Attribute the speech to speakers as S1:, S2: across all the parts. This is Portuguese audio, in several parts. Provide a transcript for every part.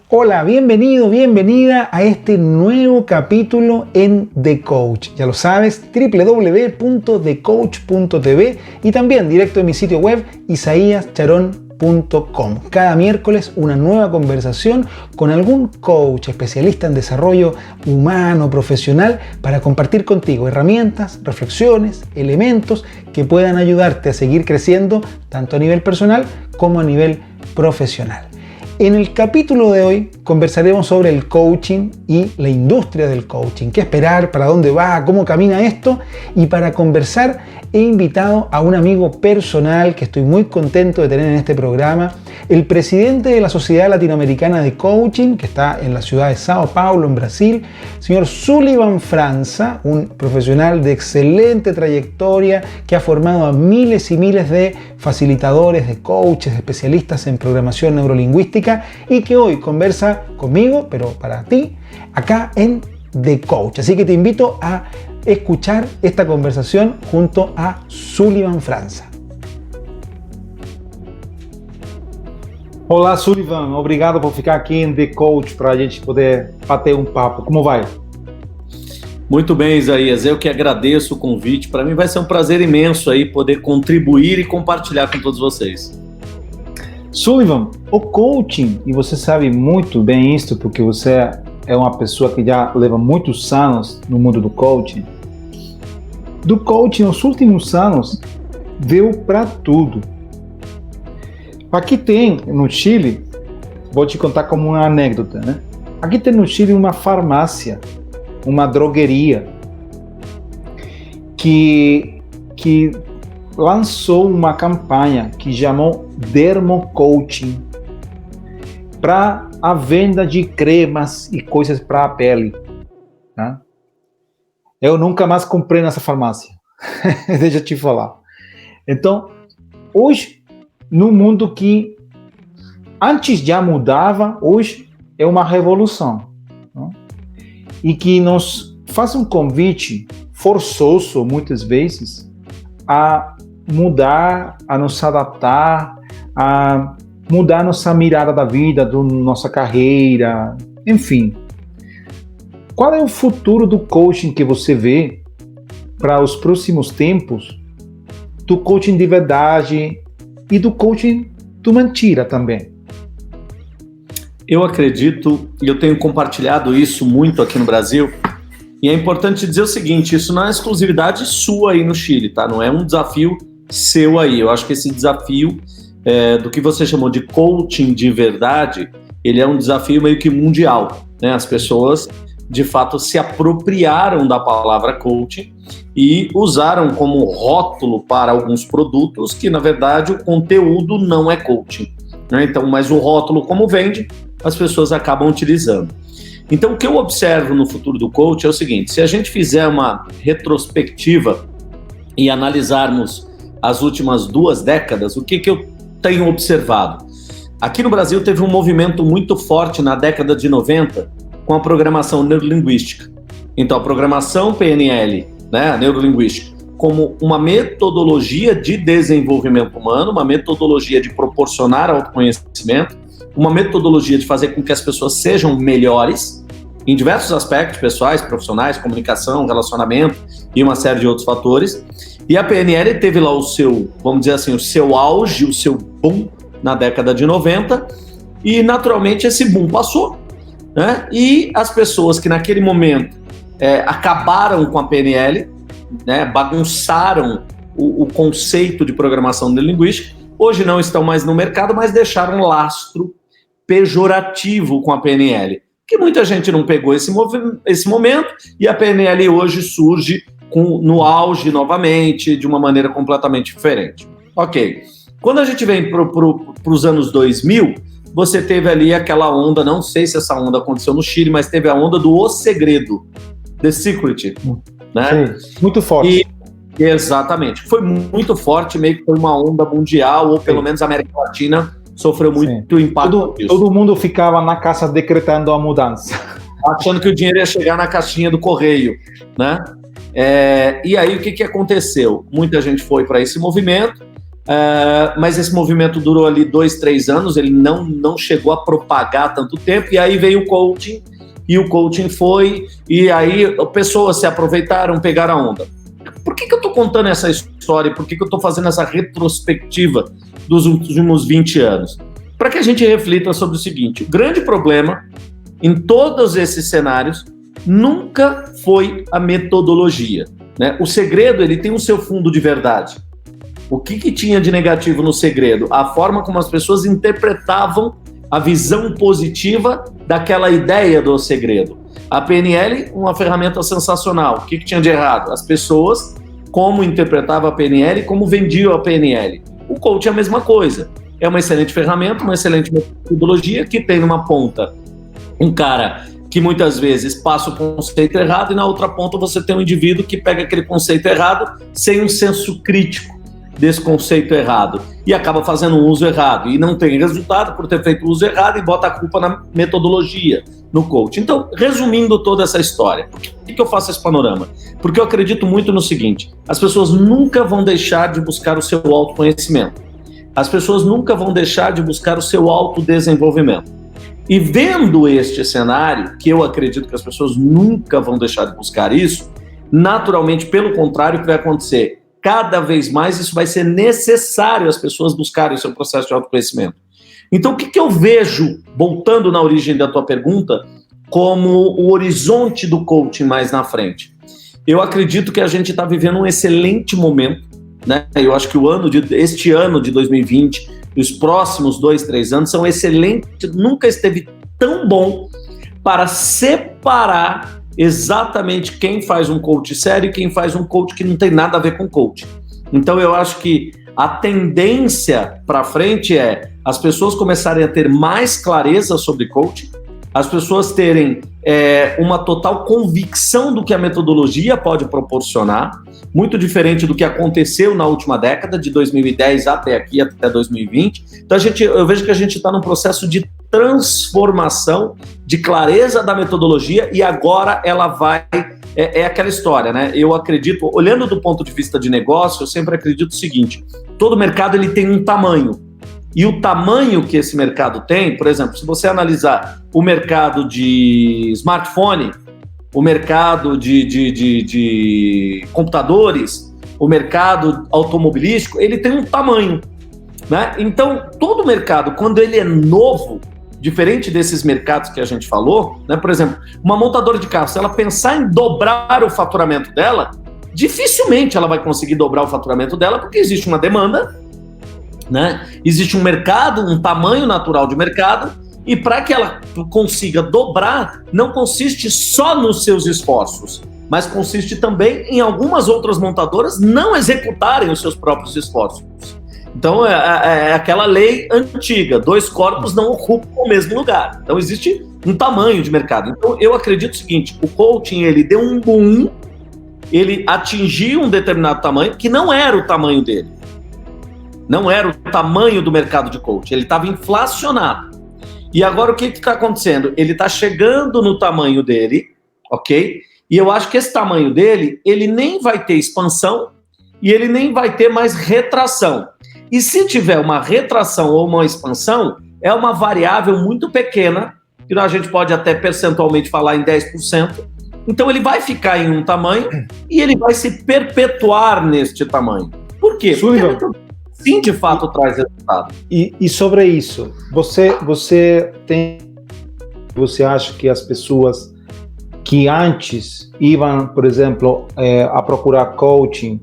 S1: Hola, bienvenido, bienvenida a este nuevo capítulo en The Coach. Ya lo sabes, www.thecoach.tv y también directo en mi sitio web isaiascharón.com. Cada miércoles una nueva conversación con algún coach especialista en desarrollo humano, profesional, para compartir contigo herramientas, reflexiones, elementos que puedan ayudarte a seguir creciendo tanto a nivel personal como a nivel profesional. En el capítulo de hoy conversaremos sobre el coaching y la industria del coaching. ¿Qué esperar? ¿Para dónde va? ¿Cómo camina esto? Y para conversar he invitado a un amigo personal que estoy muy contento de tener en este programa, el presidente de la Sociedad Latinoamericana de Coaching, que está en la ciudad de Sao Paulo, en Brasil, señor Sullivan França, un profesional de excelente trayectoria que ha formado a miles y miles de facilitadores, de coaches, especialistas en programación neurolingüística y que hoy conversa conmigo, pero para ti, acá en The Coach. Así que te invito a escuchar esta conversación junto a Sullivan França. Olá, Sullivan. Obrigado por ficar aqui em The Coach para a gente poder bater um papo. Como vai?
S2: Muito bem, Isaías. Eu que agradeço o convite. Para mim vai ser um prazer imenso aí poder contribuir e compartilhar com todos vocês.
S1: Sullivan, o coaching, e você sabe muito bem isso porque você é uma pessoa que já leva muitos anos no mundo do coaching. Do coaching, nos últimos anos, veio para tudo. Aqui tem, no Chile, vou te contar como uma anedota, né? Aqui tem no Chile uma farmácia, uma drogueria, que lançou uma campanha que chamou Dermo Coaching para a venda de cremas e coisas para a pele. Tá? Eu nunca mais comprei nessa farmácia, deixa eu te falar. Então, hoje, no mundo que antes já mudava, hoje é uma revolução. Né? E que nos faz um convite forçoso, muitas vezes, a mudar, a nos adaptar, a mudar nossa mirada da vida, da nossa carreira, enfim. Qual é o futuro do coaching que você vê para os próximos tempos, do coaching de verdade e do coaching do mentira também?
S2: Eu acredito, e eu tenho compartilhado isso muito aqui no Brasil, e é importante dizer o seguinte, isso não é exclusividade sua aí no Chile, tá? Não é um desafio seu aí. Eu acho que esse desafio do que você chamou de coaching de verdade, ele é um desafio meio que mundial, né? As pessoas, de fato, se apropriaram da palavra coaching e usaram como rótulo para alguns produtos que, na verdade, o conteúdo não é coaching, né? Então, mas o rótulo, como vende, as pessoas acabam utilizando. Então, o que eu observo no futuro do coach é o seguinte, se a gente fizer uma retrospectiva e analisarmos as últimas 2 décadas, o que eu tenho observado? Aqui no Brasil teve um movimento muito forte na década de 90 com a programação neurolinguística. Então, a programação PNL, né, a neurolinguística, como uma metodologia de desenvolvimento humano, uma metodologia de proporcionar autoconhecimento, uma metodologia de fazer com que as pessoas sejam melhores em diversos aspectos, pessoais, profissionais, comunicação, relacionamento e uma série de outros fatores. E a PNL teve lá o seu, vamos dizer assim, o seu auge, o seu boom na década de 90 e naturalmente esse boom passou, né? E as pessoas que naquele momento acabaram com a PNL, né, bagunçaram o conceito de programação neurolinguística, hoje não estão mais no mercado, mas deixaram um lastro pejorativo com a PNL, que muita gente não pegou esse momento e a PNL hoje surge no auge novamente, de uma maneira completamente diferente. Ok, quando a gente vem para os anos 2000, você teve ali aquela onda, não sei se essa onda aconteceu no Chile, mas teve a onda do O Segredo, The Secret, né? Sim,
S1: muito forte.
S2: Exatamente, foi muito forte, meio que foi uma onda mundial, ou pelo menos a América Latina sofreu muito impacto disso.
S1: Todo mundo ficava na casa decretando a mudança.
S2: Achando que o dinheiro ia chegar na caixinha do correio, né? E aí o que aconteceu? Muita gente foi para esse movimento, mas esse movimento durou ali 2, 3 anos, ele não chegou a propagar tanto tempo, e aí veio o coaching, e o coaching foi, e aí pessoas se aproveitaram, pegaram a onda. Por que eu estou contando essa história? Por que eu estou fazendo essa retrospectiva dos últimos 20 anos? Para que a gente reflita sobre o seguinte: o grande problema em todos esses cenários nunca foi a metodologia, né? O segredo, ele tem o seu fundo de verdade. O que tinha de negativo no segredo? A forma como as pessoas interpretavam a visão positiva daquela ideia do segredo. A PNL, uma ferramenta sensacional. O que tinha de errado? As pessoas, como interpretavam a PNL e como vendiam a PNL. O coach é a mesma coisa. É uma excelente ferramenta, uma excelente metodologia que tem numa ponta um cara que muitas vezes passa o conceito errado e na outra ponta você tem um indivíduo que pega aquele conceito errado sem um senso crítico desse conceito errado e acaba fazendo um uso errado e não tem resultado por ter feito o uso errado e bota a culpa na metodologia, no coach. Então, resumindo toda essa história, por que eu faço esse panorama? Porque eu acredito muito no seguinte: as pessoas nunca vão deixar de buscar o seu autoconhecimento, as pessoas nunca vão deixar de buscar o seu autodesenvolvimento. E vendo este cenário, que eu acredito que as pessoas nunca vão deixar de buscar isso, naturalmente, pelo contrário, o que vai acontecer? Cada vez mais isso vai ser necessário as pessoas buscarem o seu processo de autoconhecimento. Então, o que eu vejo, voltando na origem da tua pergunta, como o horizonte do coaching mais na frente? Eu acredito que a gente está vivendo um excelente momento, né? Eu acho que este ano de 2020, os próximos 2, 3 anos são excelentes, nunca esteve tão bom para separar exatamente quem faz um coach sério e quem faz um coach que não tem nada a ver com coach. Então eu acho que a tendência para frente é as pessoas começarem a ter mais clareza sobre coaching, as pessoas terem uma total convicção do que a metodologia pode proporcionar, muito diferente do que aconteceu na última década, de 2010 até aqui, até 2020. Então eu vejo que a gente está num processo de transformação, de clareza da metodologia, e agora ela vai... É aquela história, né? Eu acredito, olhando do ponto de vista de negócio, eu sempre acredito o seguinte: todo mercado ele tem um tamanho. E o tamanho que esse mercado tem, por exemplo, se você analisar o mercado de smartphone, o mercado de computadores, o mercado automobilístico, ele tem um tamanho, né? Então, todo mercado, quando ele é novo, diferente desses mercados que a gente falou, né? Por exemplo, uma montadora de carro, se ela pensar em dobrar o faturamento dela, dificilmente ela vai conseguir dobrar o faturamento dela, porque existe uma demanda, né? Existe um mercado, um tamanho natural de mercado, e para que ela consiga dobrar, não consiste só nos seus esforços, mas consiste também em algumas outras montadoras não executarem os seus próprios esforços. Então é aquela lei antiga: 2 corpos não ocupam o mesmo lugar. Então existe um tamanho de mercado. Então eu acredito o seguinte: o coaching ele deu um boom, ele atingiu um determinado tamanho que não era o tamanho dele. Não era o tamanho do mercado de coaching, ele estava inflacionado. E agora o que está acontecendo? Ele está chegando no tamanho dele, ok? E eu acho que esse tamanho dele, ele nem vai ter expansão e ele nem vai ter mais retração. E se tiver uma retração ou uma expansão, é uma variável muito pequena, que a gente pode até percentualmente falar em 10%. Então ele vai ficar em um tamanho e ele vai se perpetuar neste tamanho. Por quê? Porque sim, de fato, traz resultado.
S1: E sobre isso, você acha que as pessoas que antes iam, por exemplo, a procurar coaching,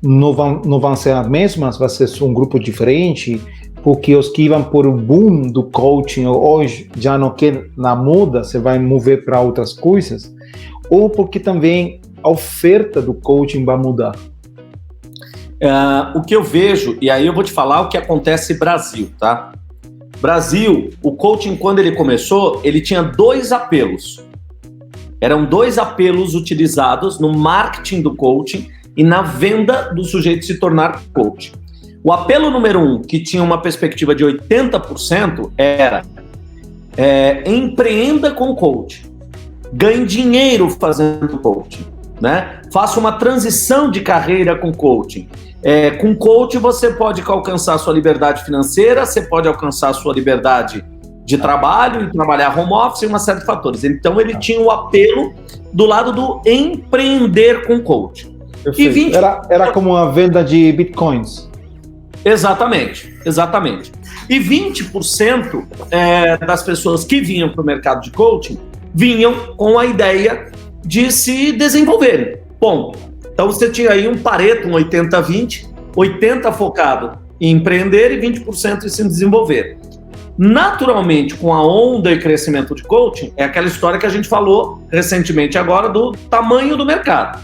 S1: não vão ser as mesmas? Vai ser um grupo diferente? Porque os que iam por o boom do coaching hoje já não quer na muda, você vai mover para outras coisas? Ou porque também a oferta do coaching vai mudar?
S2: O que eu vejo, e aí eu vou te falar o que acontece no Brasil, tá? Brasil, o coaching, quando ele começou, ele tinha 2 apelos. Eram 2 apelos utilizados no marketing do coaching e na venda do sujeito se tornar coach. O apelo número 1, que tinha uma perspectiva de 80%, era empreenda com coach, ganhe dinheiro fazendo coaching. né? Faça uma transição de carreira com coaching. Com coaching você pode alcançar a sua liberdade financeira, você pode alcançar a sua liberdade de trabalho e trabalhar home office e uma série de fatores. Então ele tinha o apelo do lado do empreender com coaching.
S1: E 20... era como a venda de bitcoins.
S2: Exatamente. E 20% das pessoas que vinham para o mercado de coaching vinham com a ideia de se desenvolverem. Bom, então você tinha aí um Pareto, um 80-20, 80% focado em empreender e 20% em se desenvolver. Naturalmente, com a onda e crescimento de coaching, é aquela história que a gente falou recentemente agora do tamanho do mercado.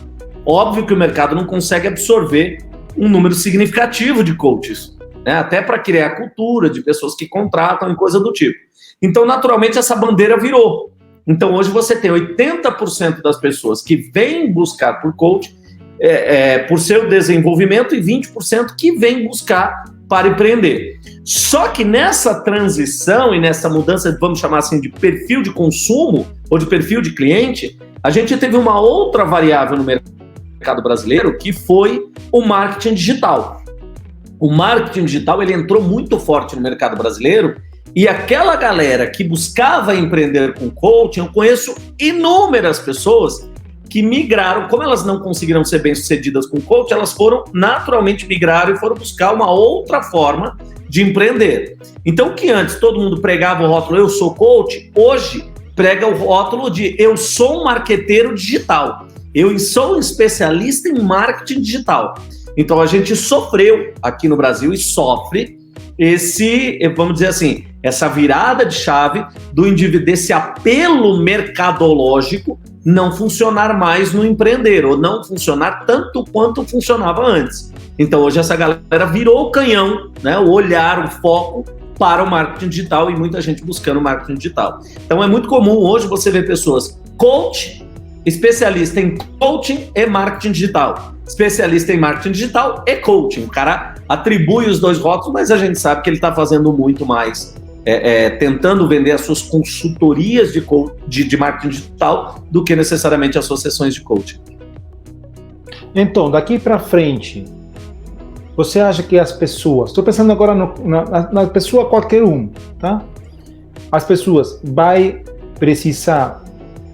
S2: Óbvio que o mercado não consegue absorver um número significativo de coaches, né? Até para criar cultura de pessoas que contratam e coisa do tipo. Então, naturalmente, essa bandeira virou. Então, hoje você tem 80% das pessoas que vêm buscar por coaching por seu desenvolvimento e 20% que vêm buscar para empreender. Só que nessa transição e nessa mudança, vamos chamar assim, de perfil de consumo ou de perfil de cliente, a gente teve uma outra variável no mercado brasileiro, que foi o marketing digital. O marketing digital ele entrou muito forte no mercado brasileiro e aquela galera que buscava empreender com coaching, eu conheço inúmeras pessoas que migraram, como elas não conseguiram ser bem-sucedidas com coaching, elas foram naturalmente migraram e foram buscar uma outra forma de empreender. Então, que antes todo mundo pregava o rótulo eu sou coach, hoje prega o rótulo de eu sou um marqueteiro digital. Eu sou um especialista em marketing digital. Então, a gente sofreu aqui no Brasil e sofre vamos dizer assim, essa virada de chave do indivíduo, desse apelo mercadológico não funcionar mais no empreender, ou não funcionar tanto quanto funcionava antes. Então, hoje essa galera virou o canhão, né, o olhar, o foco para o marketing digital e muita gente buscando marketing digital. Então, é muito comum hoje você ver pessoas coach, especialista em coaching e marketing digital. Especialista em marketing digital e coaching. O cara atribui os dois rótulos, mas a gente sabe que ele está fazendo muito mais, tentando vender as suas consultorias de marketing digital do que necessariamente as suas sessões de coaching.
S1: Então, daqui para frente, você acha que as pessoas, estou pensando agora na pessoa qualquer um, tá? As pessoas vai precisar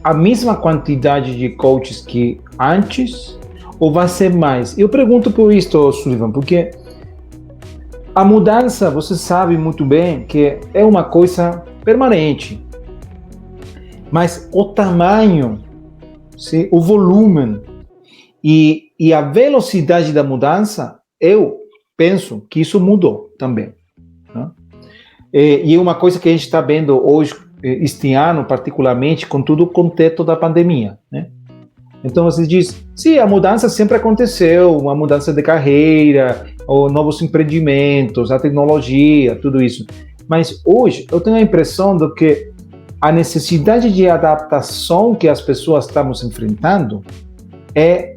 S1: a mesma quantidade de coaches que antes ou vai ser mais? Eu pergunto por isto, Sullivan, porque a mudança, você sabe muito bem que é uma coisa permanente, mas o tamanho, o volume e a velocidade da mudança, eu penso que isso mudou também, né? E é uma coisa que a gente está vendo hoje, este ano particularmente, com todo o contexto da pandemia, né? Então você diz, sim, a mudança sempre aconteceu, uma mudança de carreira, ou novos empreendimentos, a tecnologia, tudo isso. Mas hoje eu tenho a impressão de que a necessidade de adaptação que as pessoas estamos enfrentando é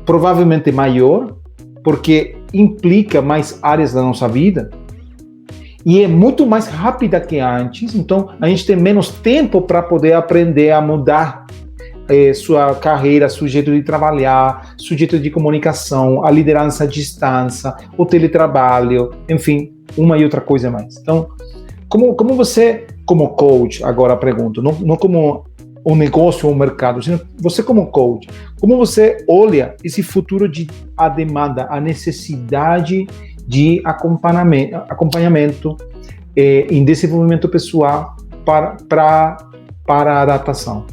S1: provavelmente maior, porque implica mais áreas da nossa vida, e é muito mais rápida que antes, então a gente tem menos tempo para poder aprender a mudar sua carreira, seu jeito de trabalhar, seu jeito de comunicação, a liderança à distância, o teletrabalho, enfim, uma e outra coisa mais. Então, como você, como coach, agora pergunto, não como um negócio ou um mercado, sino você como coach, como você olha esse futuro de a demanda, a necessidade de acompanhamento em desenvolvimento pessoal para a adaptação?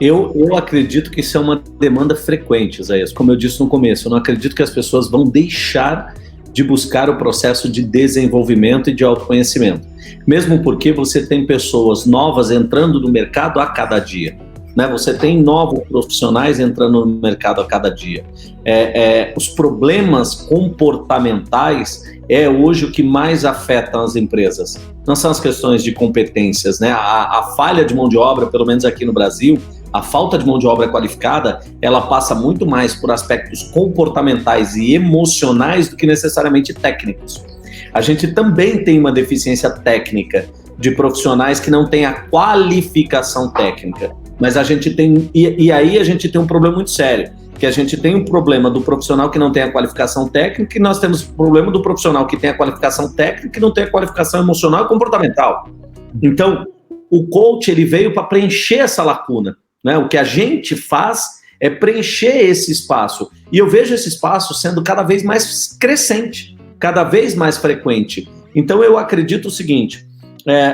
S2: Eu acredito que isso é uma demanda frequente, Isaías. Como eu disse no começo, eu não acredito que as pessoas vão deixar de buscar o processo de desenvolvimento e de autoconhecimento. Mesmo porque você tem pessoas novas entrando no mercado a cada dia, né? Você tem novos profissionais entrando no mercado a cada dia. Os problemas comportamentais hoje o que mais afeta as empresas. Não são as questões de competências, né? A falha de mão de obra, pelo menos aqui no Brasil, a falta de mão de obra qualificada, ela passa muito mais por aspectos comportamentais e emocionais do que necessariamente técnicos. A gente também tem uma deficiência técnica de profissionais que não têm a qualificação técnica. Mas a gente tem, e aí a gente tem um problema muito sério, que a gente tem um problema do profissional que não tem a qualificação técnica, e nós temos o problema do profissional que tem a qualificação técnica e não tem a qualificação emocional e comportamental. Então, o coach, ele veio para preencher essa lacuna, né? O que a gente faz é preencher esse espaço. E eu vejo esse espaço sendo cada vez mais crescente, cada vez mais frequente. Então, eu acredito o seguinte,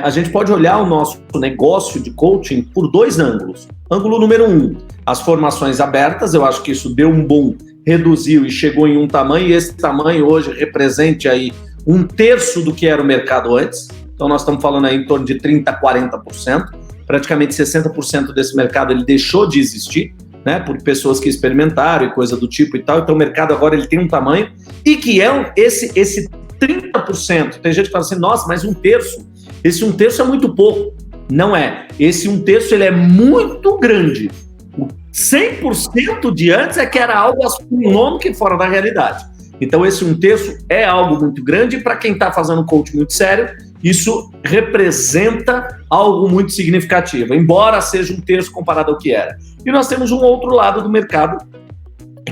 S2: a gente pode olhar o nosso negócio de coaching por 2 ângulos. Ângulo número 1, as formações abertas, eu acho que isso deu um boom, reduziu e chegou em um tamanho, e esse tamanho hoje representa aí 1/3 do que era o mercado antes. Então nós estamos falando aí em torno de 30% a 40%, praticamente 60% desse mercado ele deixou de existir, né, por pessoas que experimentaram e coisa do tipo e tal. Então o mercado agora ele tem um tamanho, e que é esse 30%, tem gente que fala assim, nossa, mas 1/3, esse 1/3 é muito pouco. Não é. Esse 1/3 ele é muito grande. O 100% de antes é que era algo astronômico e fora da realidade. Então esse 1/3 é algo muito grande, e para quem está fazendo coaching muito sério, isso representa algo muito significativo, embora seja 1/3 comparado ao que era. E nós temos um outro lado do mercado,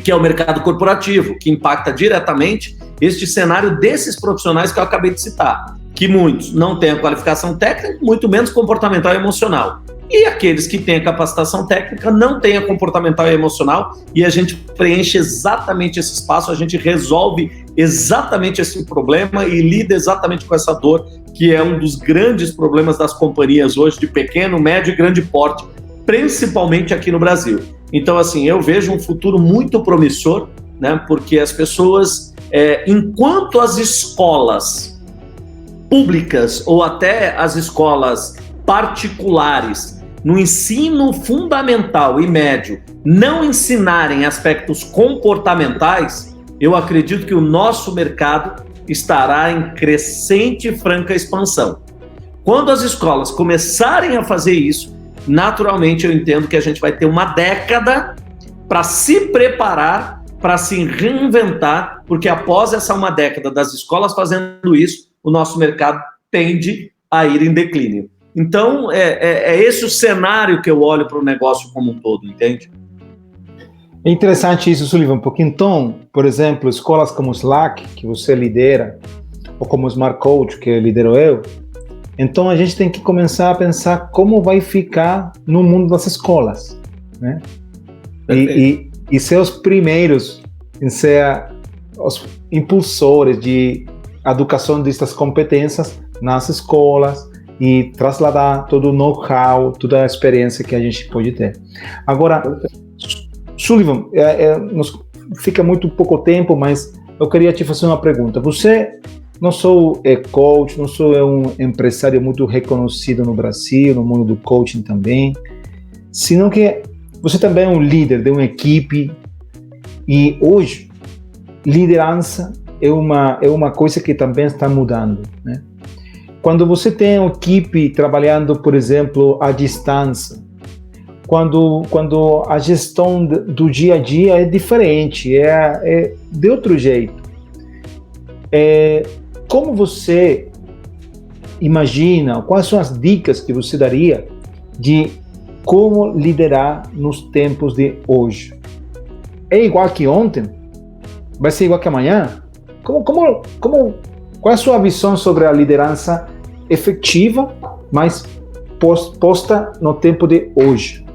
S2: que é o mercado corporativo, que impacta diretamente este cenário desses profissionais que eu acabei de citar, que muitos não têm a qualificação técnica, muito menos comportamental e emocional. E aqueles que têm a capacitação técnica não têm a comportamental e emocional, e a gente preenche exatamente esse espaço, a gente resolve exatamente esse problema e lida exatamente com essa dor, que é um dos grandes problemas das companhias hoje de pequeno, médio e grande porte, principalmente aqui no Brasil. Então, assim, eu vejo um futuro muito promissor, né, porque as pessoas, enquanto as escolas públicas ou até as escolas particulares no ensino fundamental e médio não ensinarem aspectos comportamentais, eu acredito que o nosso mercado estará em crescente e franca expansão. Quando as escolas começarem a fazer isso, naturalmente eu entendo que a gente vai ter uma década para se preparar, para se reinventar, porque após essa uma década das escolas fazendo isso, o nosso mercado tende a ir em declínio. Então, é esse o cenário que eu olho para o negócio como um todo, entende?
S1: É interessante isso, Sullivan, porque então, por exemplo, escolas como Slack, que você lidera, ou como Smart Coach, que lidero eu, então a gente tem que começar a pensar como vai ficar no mundo das escolas, né? E ser os primeiros em ser os impulsores de educação destas competências nas escolas e trasladar todo o know-how, toda a experiência que a gente pode ter. Agora, Sullivan, nos fica muito pouco tempo, mas eu queria te fazer uma pergunta. Você não sou coach, não sou um empresário muito reconhecido no Brasil, no mundo do coaching também, senão que você também é um líder de uma equipe, e hoje liderança é uma coisa que também está mudando, né? Quando você tem uma equipe trabalhando, por exemplo, à distância, quando a gestão do dia a dia é diferente, é de outro jeito. Como você imagina, quais são as dicas que você daria de como liderar nos tempos de hoje? É igual que ontem? Vai ser igual que amanhã? Qual é a sua visão sobre a liderança efetiva, mas posta no tempo de hoje?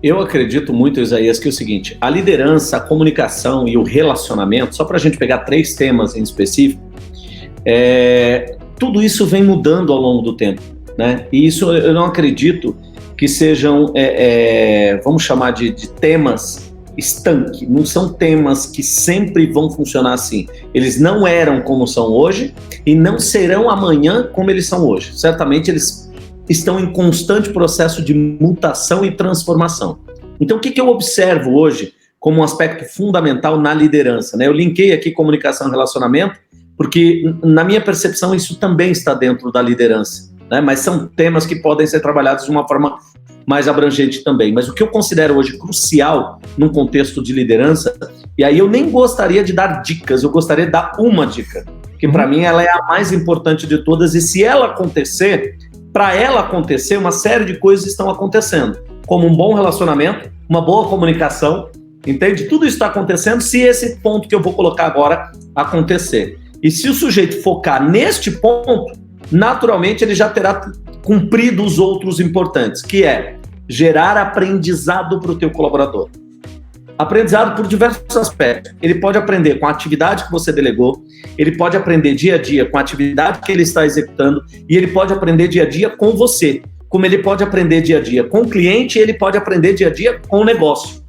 S2: Eu acredito muito, Isaías, que é o seguinte, a liderança, a comunicação e o relacionamento, só para a gente pegar 3 temas em específico, tudo isso vem mudando ao longo do tempo, né? E isso eu não acredito que sejam, vamos chamar de temas estanque, não são temas que sempre vão funcionar assim. Eles não eram como são hoje e não serão amanhã como eles são hoje. Certamente eles estão em constante processo de mutação e transformação. Então, o que eu observo hoje como um aspecto fundamental na liderança, né? Eu linkei aqui comunicação e relacionamento, porque, na minha percepção, isso também está dentro da liderança, né? Mas são temas que podem ser trabalhados de uma forma mais abrangente também. Mas o que eu considero hoje crucial num contexto de liderança, e aí eu nem gostaria de dar dicas, eu gostaria de dar uma dica, que para mim ela é a mais importante de todas, e se ela acontecer, para ela acontecer, uma série de coisas estão acontecendo. como um bom relacionamento, uma boa comunicação, entende? Tudo isso está acontecendo se esse ponto que eu vou colocar agora acontecer. E se o sujeito focar neste ponto, naturalmente ele já terá cumprido os outros importantes, que é gerar aprendizado para o teu colaborador. Aprendizado por diversos aspectos. Ele pode aprender com a atividade que você delegou, ele pode aprender dia a dia com a atividade que ele está executando e ele pode aprender dia a dia com você, como ele pode aprender dia a dia com o cliente e ele pode aprender dia a dia com o negócio.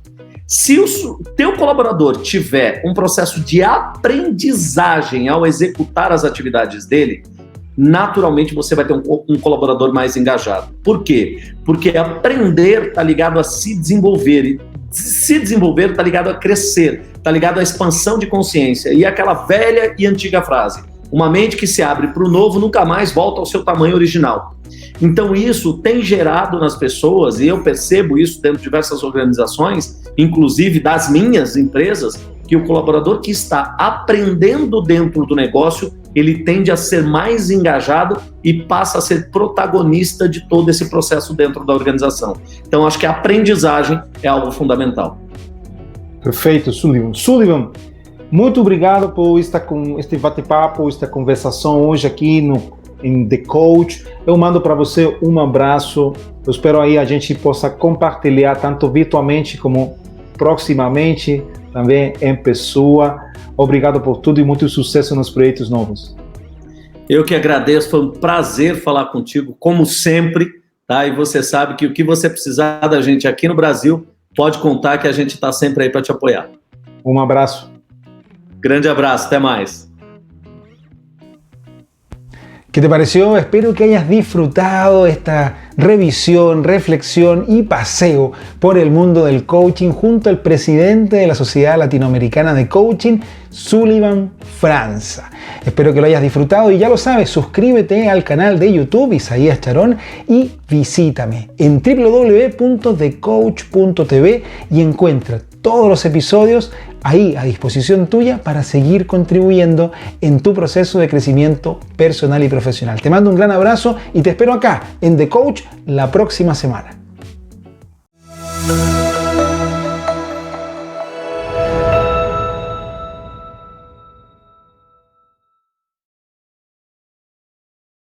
S2: Se o teu colaborador tiver um processo de aprendizagem ao executar as atividades dele, naturalmente você vai ter um colaborador mais engajado. Por quê? Porque aprender está ligado a se desenvolver, e se desenvolver está ligado a crescer, está ligado à expansão de consciência. E aquela velha e antiga frase, uma mente que se abre para o novo nunca mais volta ao seu tamanho original. Então isso tem gerado nas pessoas, e eu percebo isso dentro de diversas organizações, inclusive das minhas empresas, que o colaborador que está aprendendo dentro do negócio, ele tende a ser mais engajado e passa a ser protagonista de todo esse processo dentro da organização. Então, acho que a aprendizagem é algo fundamental.
S3: Perfeito, Sullivan. Sullivan, muito obrigado por estar com este bate-papo, esta conversação hoje aqui em The Coach. Eu mando para você um abraço. Eu espero aí a gente possa compartilhar tanto virtualmente como proximamente, também em pessoa. Obrigado por tudo e muito sucesso nos projetos novos.
S2: Eu que agradeço, foi um prazer falar contigo, como sempre, tá? E você sabe que o que você precisar da gente aqui no Brasil, pode contar que a gente está sempre aí para te apoiar.
S3: Um abraço.
S2: Grande abraço, até mais.
S1: ¿Qué te pareció? Espero que hayas disfrutado esta revisión, reflexión y paseo por el mundo del coaching junto al presidente de la Sociedad Latinoamericana de Coaching, Sullivan Franza. Espero que lo hayas disfrutado y ya lo sabes, suscríbete al canal de YouTube Isaías Charón y visítame en www.thecoach.tv y encuentra todos los episodios ahí a disposición tuya para seguir contribuyendo en tu proceso de crecimiento personal y profesional. Te mando un gran abrazo y te espero acá en The Coach la próxima semana.